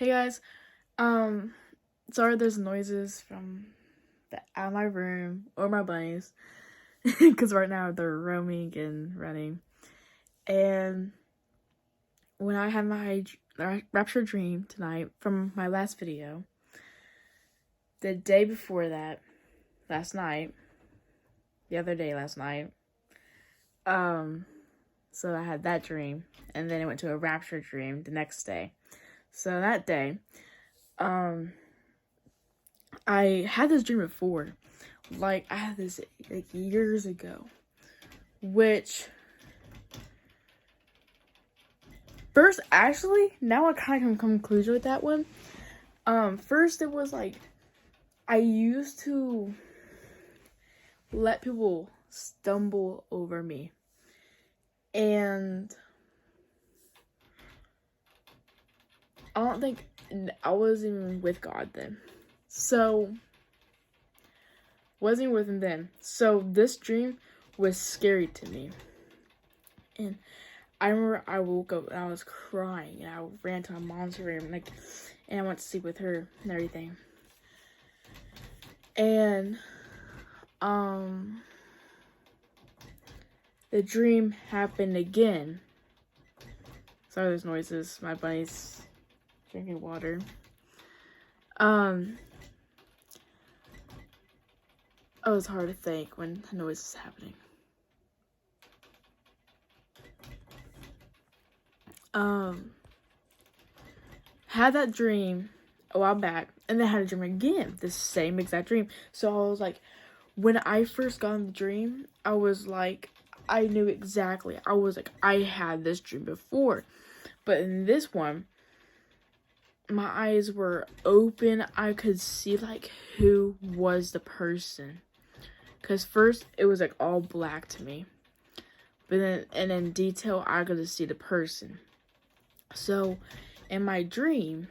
Hey guys, sorry there's noises from out of my room or my bunnies, because right now they're roaming and running. And when I had my rapture dream tonight from my last video, the day before that, last night, so I had that dream, and then it went to a rapture dream the next day. So that day, I had this dream before. Like, I had this, years ago. Which, first, actually, now I kind of come to a conclusion with that one. First, it was, I used to let people stumble over me. And I don't think I was even with God then. So, wasn't with him then. So, this dream was scary to me. And I remember I woke up and I was crying, and I ran to my mom's room, and I went to sleep with her and everything. And the dream happened again. Sorry, there's noises. My bunny's drinking water. It was hard to think when the noise is happening. Had that dream a while back, and then had a dream again, the same exact dream. So I was like, when I first got in the dream, I was like, I knew exactly. I was like, I had this dream before. But in this one, my eyes were open. I could see, who was the person. Because first, it was, all black to me. But then, and in detail, I could see the person. So, in my dream,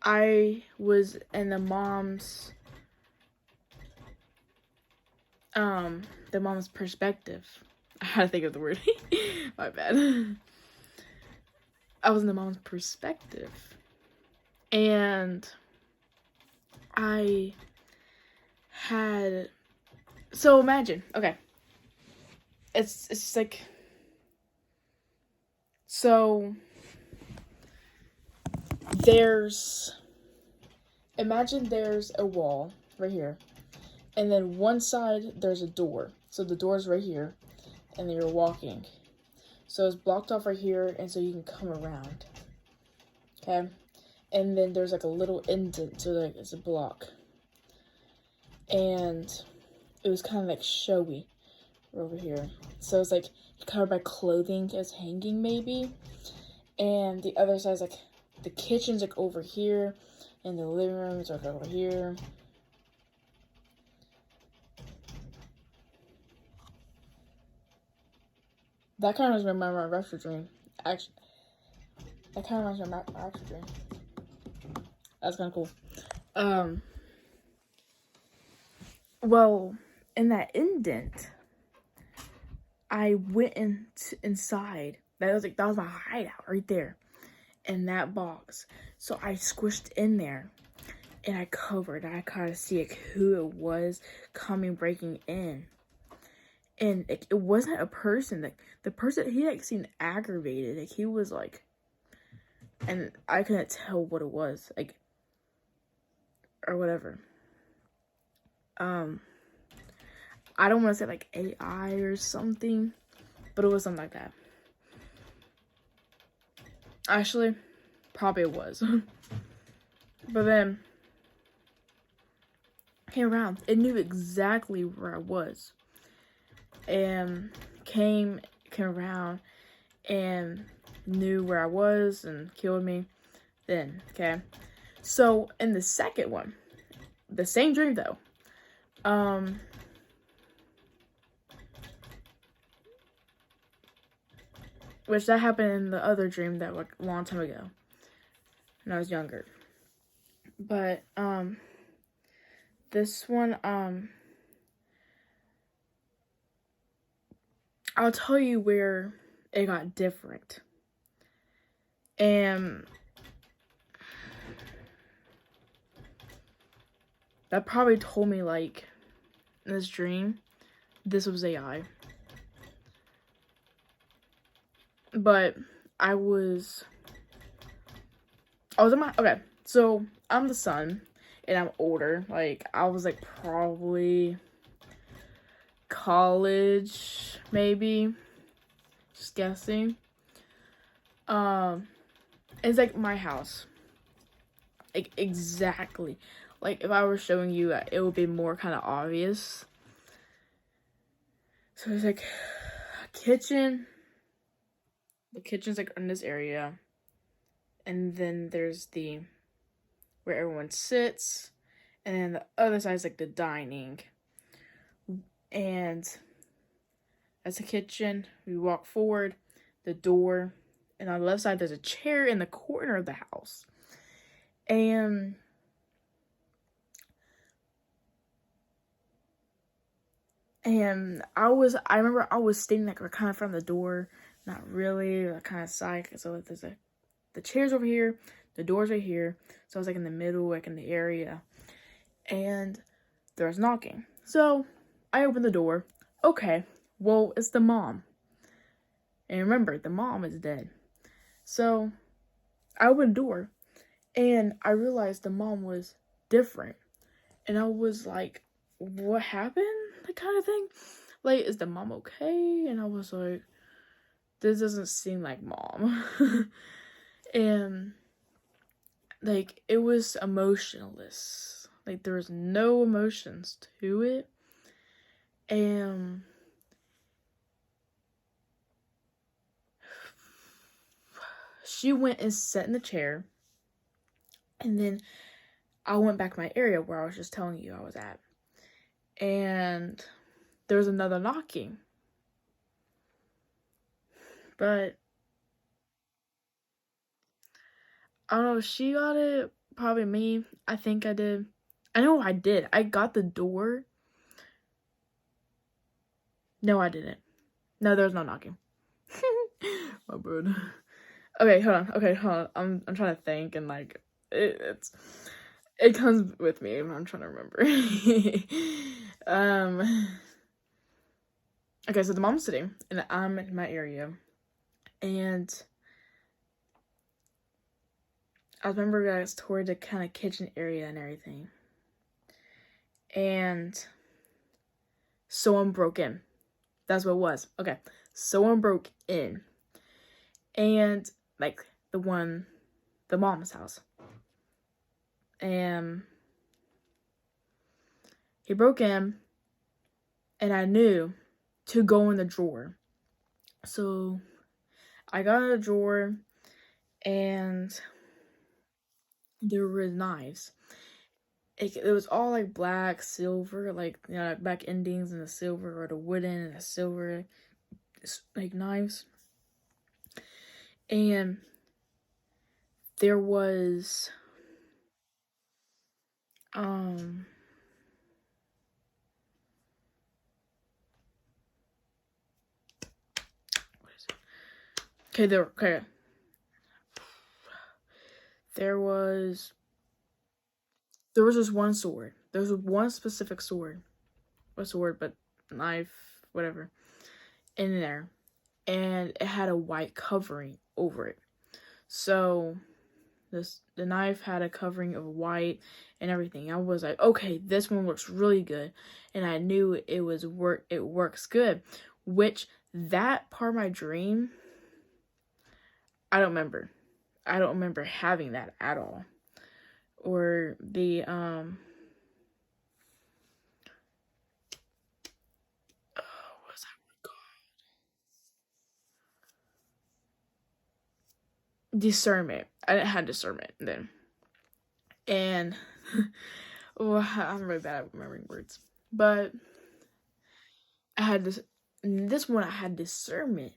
I was in the mom's perspective. I had to think of the word. My bad. I was in the mom's perspective. And I had... So imagine, okay. It's like... So... Imagine there's a wall right here. And then one side, there's a door. So the door's right here. And then you're walking. So it's blocked off right here, and so you can come around. Okay? And then there's a little indent, so it's a block. And it was kind of showy over here. So it's covered by clothing as hanging maybe. And the other side's the kitchen's over here, and the living room is over here. That kind of reminds me of my rapture dream. Actually, that kind of reminds me of my rapture dream. That's kind of cool. Well, in that indent, I went inside. That was my hideout right there, in that box. So I squished in there, and I covered. I kind of see who it was breaking in. And it wasn't a person. The person, he seemed aggravated. He was and I couldn't tell what it was, or whatever. I don't want to say AI or something, but it was something like that. Actually, probably it was. But then, came around. It knew exactly where I was. And came around and knew where I was and killed me then, okay? So, in the second one, the same dream though, which that happened in the other dream that a long time ago, when I was younger. But, this one, I'll tell you where it got different. And that probably told me, like, in this dream, this was AI. But I was in my, okay, so I'm the son, and I'm older. Like, I was, like, probably college, maybe. Just guessing. It's, like, my house. Like, exactly. Like, if I were showing you, it would be more kind of obvious. So, there's, like, a kitchen. The kitchen's, like, in this area. And then there's where everyone sits. And then the other side is, like, the dining. And that's the kitchen. We walk forward, the door. And on the left side, there's a chair in the corner of the house. And I remember I was standing like kind of in front of the door, not really, like kind of side. So there's the chair's over here, the door's right here. So I was like in the middle, like in the area. And there was knocking. So I opened the door. Okay, well, it's the mom. And remember, the mom is dead. So I opened the door and I realized the mom was different. And I was like, what happened? That kind of thing. Like, is the mom okay? And I was like, this doesn't seem like mom. And, like, it was emotionless. Like, there was no emotions to it. And she went and sat in the chair. And then I went back to my area where I was just telling you I was at. And there was another knocking. But I don't know if she got it. Probably me. I think I did. I know I did. I got the door. No, I didn't. No, there was no knocking. My bad. Okay, hold on. Okay, hold on. I'm trying to think, and like it comes with me. I'm trying to remember. Okay, so the mom's sitting, and I'm in my area, and I remember I was toward the kind of kitchen area and everything, and someone broke in. That's what it was. Okay, someone broke in, and like the mom's house, and he broke in, and I knew to go in the drawer. So I got in the drawer, and there were knives. It was all like black, silver, like, you know, like black endings and the silver, or the wooden and the silver, like, knives. And there was what is it? Okay, there was just one sword. There was one specific sword. What sword, but knife, whatever, in there. And it had a white covering over it. So the knife had a covering of white and everything. I was like, okay, this one looks really good. And I knew it works good. Which, that part of my dream, I don't remember. I don't remember having that at all. Or the what was that word called? Discernment. I didn't have discernment then. And well, I'm really bad at remembering words. But I had this one I had discernment,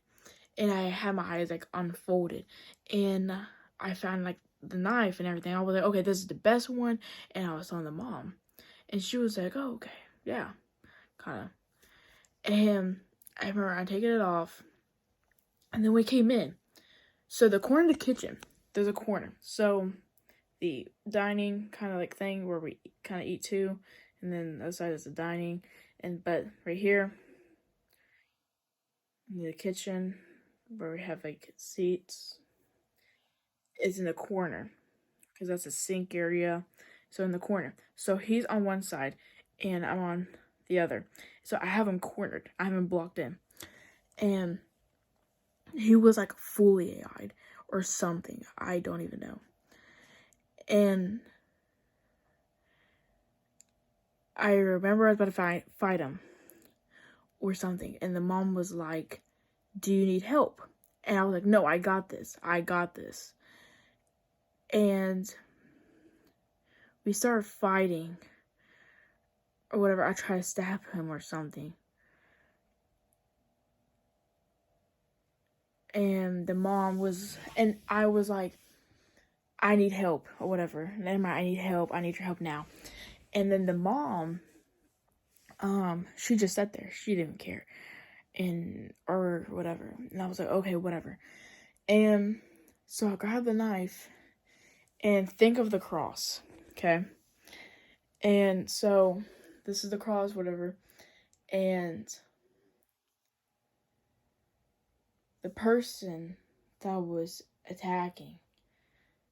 and I had my eyes like unfolded, and I found like the knife and everything. I was like, okay, this is the best one. And I was telling the mom, and she was like, oh, okay, yeah, kind of. And I remember I taking it off, and then we came in. So the corner of the kitchen, there's a corner. So the dining kind of like thing where we kind of eat too, and then the other side is the dining, but right here, in the kitchen where we have like seats, is in the corner because that's a sink area. So in the corner. So he's on one side and I'm on the other. So I have him cornered. I have him blocked in. And he was like fully AI'd or something. I don't even know. And I remember I was about to fight him or something. And the mom was like, do you need help? And I was like, no, I got this. I got this. And we started fighting or whatever. I tried to stab him or something. And the mom was, and I was like, I need help or whatever. Never mind, I need help. I need your help now. And then the mom, she just sat there. She didn't care. Or whatever. And I was like, okay, whatever. And so I grabbed the knife and think of the cross. Okay. And so this is the cross, whatever. And the person that was attacking.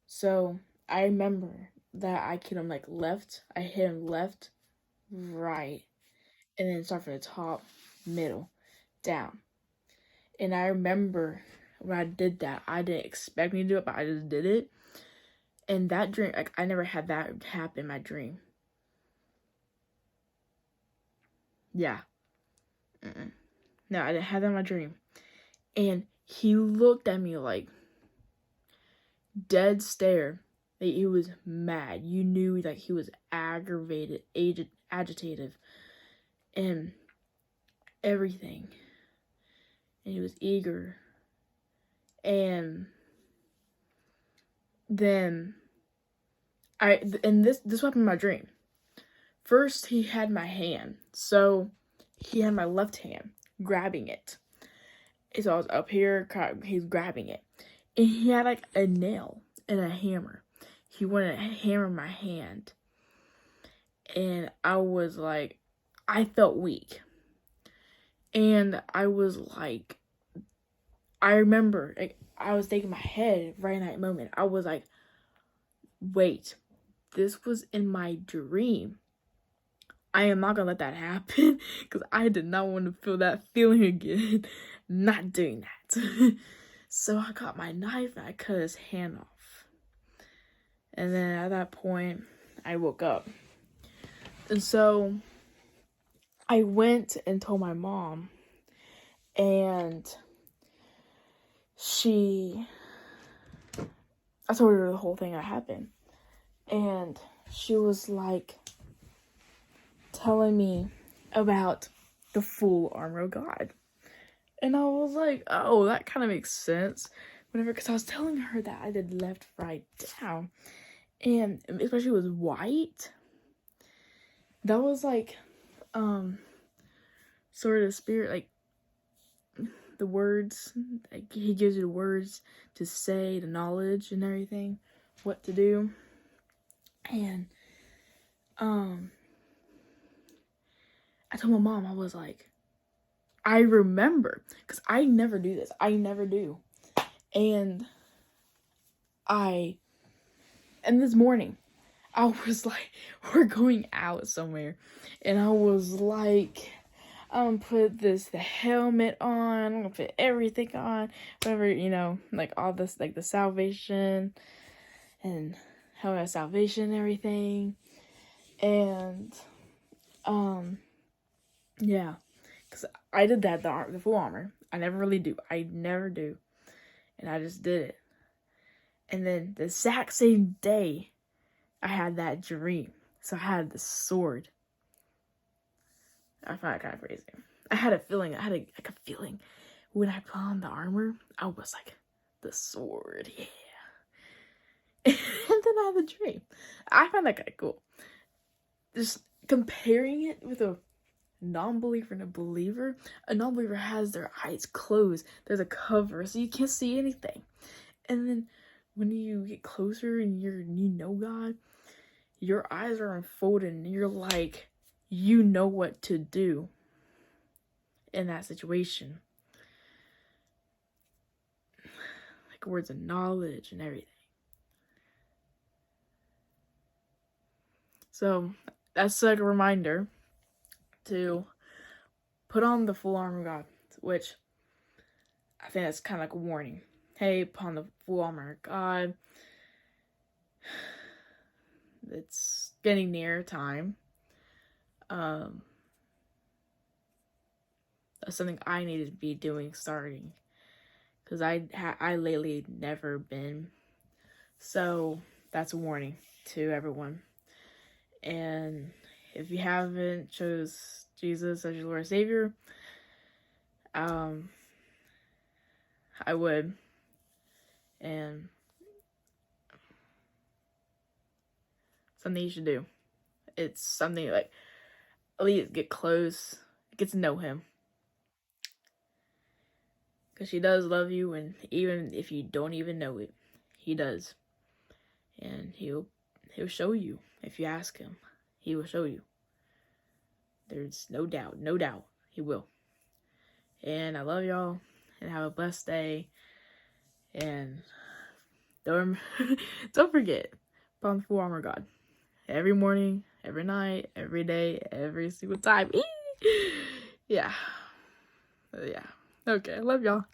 So I remember that I hit him like left. I hit him left, right, and then start from the top, middle, down. And I remember when I did that, I didn't expect me to do it, but I just did it. And that dream, like I never had that happen in my dream. Yeah. No, I didn't have that in my dream. And he looked at me like dead stare. Like he was mad. You knew like he was aggravated, agitated, and everything. And he was eager. And then this happened in my dream. First he had my hand. So he had my left hand grabbing it. So I was up here, he's grabbing it. And he had like a nail and a hammer. He wanted to hammer my hand. And I was like, I felt weak. And I was like, I remember, like, I was thinking in my head right in that moment. I was like, wait, this was in my dream. I am not gonna let that happen because I did not want to feel that feeling again. Not doing that. So I got my knife and I cut his hand off. And then at that point, I woke up. And so I went and told my mom. And I told her the whole thing that happened. And she was like telling me about the full armor of God. And I was like, oh, that kind of makes sense. Whatever, because I was telling her that I did left, right, down. And especially with white, that was like, sort of spirit, like, the words, like, he gives you the words to say, the knowledge and everything, what to do. And, I told my mom, I was like, I remember, because I never do this. I never do. And this morning, I was like, we're going out somewhere. And I was like, I'm gonna put the helmet on. I'm gonna put everything on. Whatever, like all this, like the salvation and helmet of salvation and everything. And, yeah. Because I did that, the full armor. I never really do. I never do. And I just did it. And then the exact same day, I had that dream. So I had the sword. I found it kind of crazy. I had a feeling when I put on the armor, I was like, the sword, yeah. And then I had the dream. I found that kind of cool. Just comparing it with a non-believer and a believer has their eyes closed. There's a cover, so you can't see anything. And then when you get closer and you know God, your eyes are unfolded and you're like, you know what to do in that situation. Like words of knowledge and everything. So that's like a reminder to put on the full armor of God, which I think that's kind of like a warning. Hey, put on the full armor of God. It's getting near time. That's something I needed to be doing starting, because I lately never been. So that's a warning to everyone. And if you haven't chose Jesus as your Lord and Savior, I would. And something you should do. It's something like, at least get close, get to know him. Because he does love you, and even if you don't even know it, he does. And he'll show you if you ask him. He will show you. There's no doubt, he will. And I love y'all, and have a blessed day. And don't forget, put on the full armor of God. Every morning, every night, every day, every single time. Yeah. Okay, I love y'all.